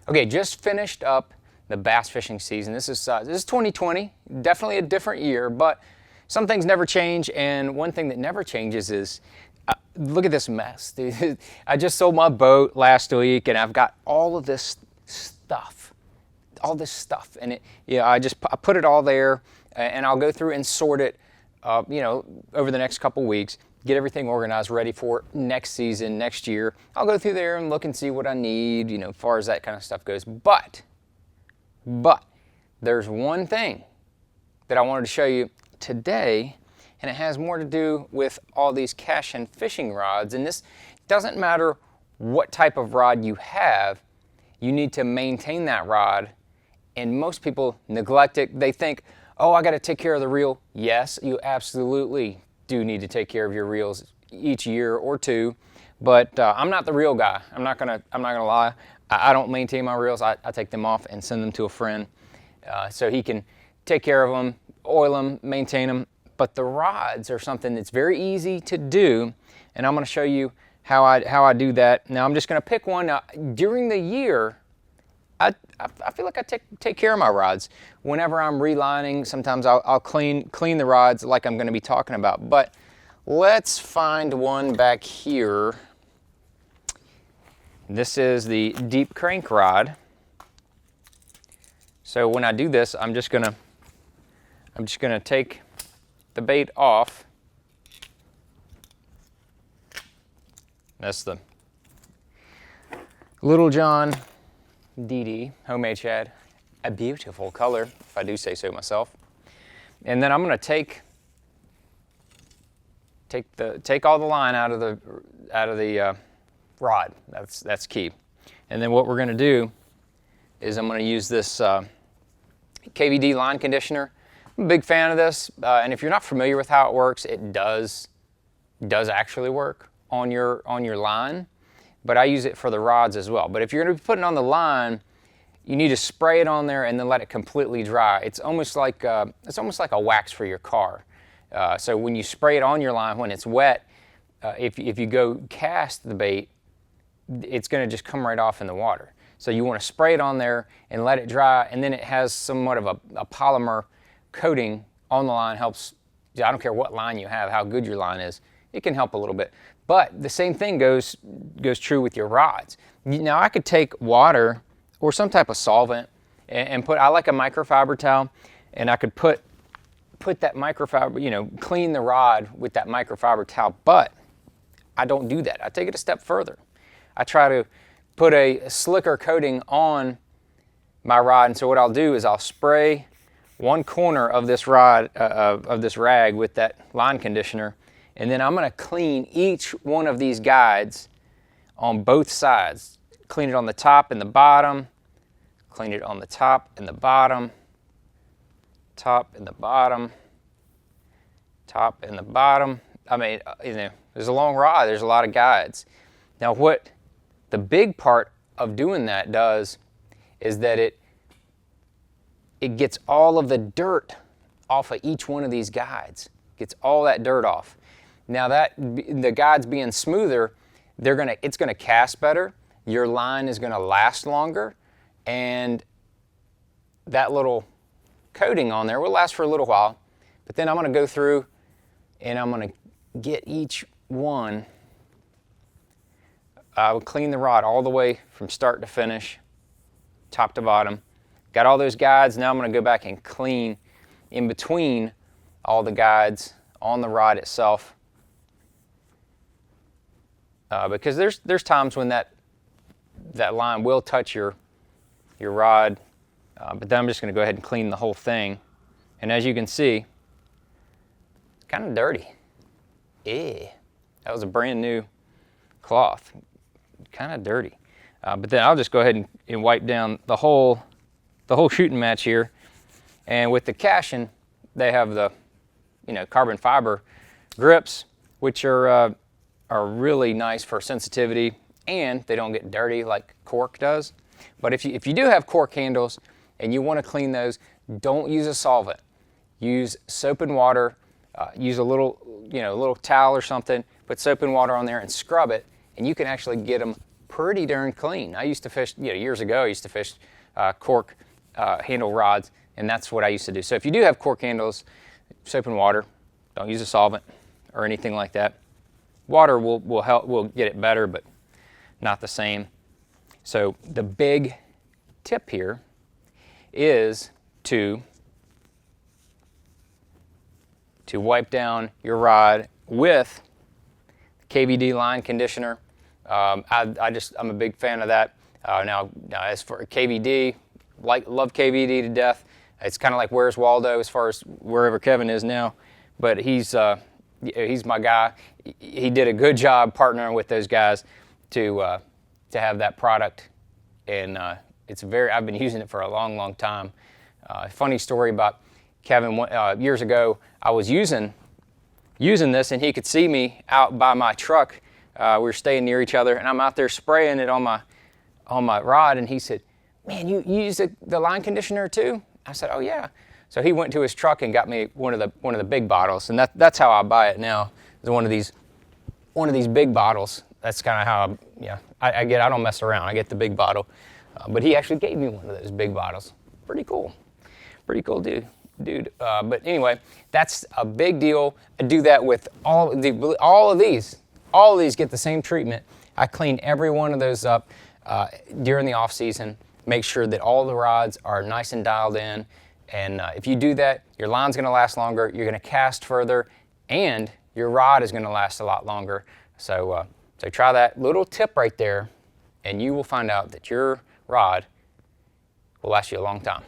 Okay, just finished up the bass fishing season. This is 2020, definitely a different year, but some things never change, and one thing that never changes is look at this mess. I just sold my boat last week, and I've got all of this stuff, and I put it all there, and I'll go through and sort it, over the next couple weeks. Get everything organized, ready for next season, next year. I'll go through there and look and see what I need, as far as that kind of stuff goes. But there's one thing that I wanted to show you today, and it has more to do with all these Cashin fishing rods. And this doesn't matter what type of rod you have, you need to maintain that rod. And most people neglect it. They think, oh, I got to take care of the reel. Yes, you absolutely do need to take care of your reels each year or two, but I'm not the reel guy. I'm not gonna lie. I don't maintain my reels. I take them off and send them to a friend so he can take care of them, oil them, maintain them. But the rods are something that's very easy to do, and I'm going to show you how I do that. Now I'm just going to pick one. Now, during the year, I feel like I take care of my rods. Whenever I'm relining, sometimes I'll clean the rods like I'm going to be talking about. But let's find one back here. This is the deep crank rod. So when I do this, I'm just gonna take the bait off. That's the Little John DD Homemade Shad, a beautiful color, if I do say so myself. And then I'm going to take all the line out of the rod. That's key. And then what we're going to do is I'm going to use this KVD line conditioner. I'm a big fan of this, and if you're not familiar with how it works, it does actually work on your line. But I use it for the rods as well. But if you're going to be putting it on the line, you need to spray it on there and then let it completely dry. It's almost like a wax for your car. So when you spray it on your line when it's wet, if you go cast the bait, it's going to just come right off in the water. So you want to spray it on there and let it dry, and then it has somewhat of a polymer coating on the line. Helps. I don't care what line you have, how good your line is. It can help a little bit. But the same thing goes true with your rods. Now I could take water or some type of solvent and put, I like a microfiber towel, and I could put that microfiber, clean the rod with that microfiber towel, but I don't do that. I take it a step further. I try to put a slicker coating on my rod, and so what I'll do is I'll spray one corner of this rod, of this rag with that line conditioner, and then I'm going to clean each one of these guides on both sides. Clean it on the top and the bottom, clean it on the top and the bottom, top and the bottom, top and the bottom. I mean, there's a long rod, there's a lot of guides. Now what the big part of doing that does is that it gets all of the dirt off of each one of these guides. Gets all that dirt off. Now that the guides being smoother, it's gonna cast better. Your line is gonna last longer, and that little coating on there will last for a little while. But then I'm gonna go through and I'm gonna get each one. I would clean the rod all the way from start to finish, top to bottom. Got all those guides. Now I'm gonna go back and clean in between all the guides on the rod itself. Because there's times when that line will touch your rod, but then I'm just going to go ahead and clean the whole thing. And as you can see, it's kind of dirty. That was a brand new cloth, kind of dirty. But then I'll just go ahead and wipe down the whole shooting match here. And with the Cashin, they have the carbon fiber grips, which are really nice for sensitivity, and they don't get dirty like cork does. But if you do have cork handles and you want to clean those, don't use a solvent. Use soap and water. Use a little towel or something. Put soap and water on there and scrub it, and you can actually get them pretty darn clean. I used to fish, years ago, I used to fish cork handle rods, and that's what I used to do. So if you do have cork handles, soap and water, don't use a solvent or anything like that. Water will help, will get it better, but not the same. So the big tip here is to wipe down your rod with KVD line conditioner. I'm a big fan of that. Now as for KVD, love KVD to death. It's kind of like Where's Waldo as far as wherever Kevin is now, but he's my guy. He did a good job partnering with those guys to have that product, and I've been using it for a long time. Funny story about Kevin. Years ago, I was using this, and he could see me out by my truck. We were staying near each other, and I'm out there spraying it on my rod, and he said, "Man, you use the line conditioner too?" I said, "Oh yeah." So he went to his truck and got me one of the big bottles, and that's how I buy it now. Is one of these big bottles. That's kind of how I don't mess around. I get the big bottle, but he actually gave me one of those big bottles. Pretty cool dude. But anyway, that's a big deal. I do that with all of these. All of these get the same treatment. I clean every one of those up during the off season. Make sure that all the rods are nice and dialed in. And if you do that, your line's going to last longer. You're going to cast further, and your rod is going to last a lot longer. So try that little tip right there, and you will find out that your rod will last you a long time.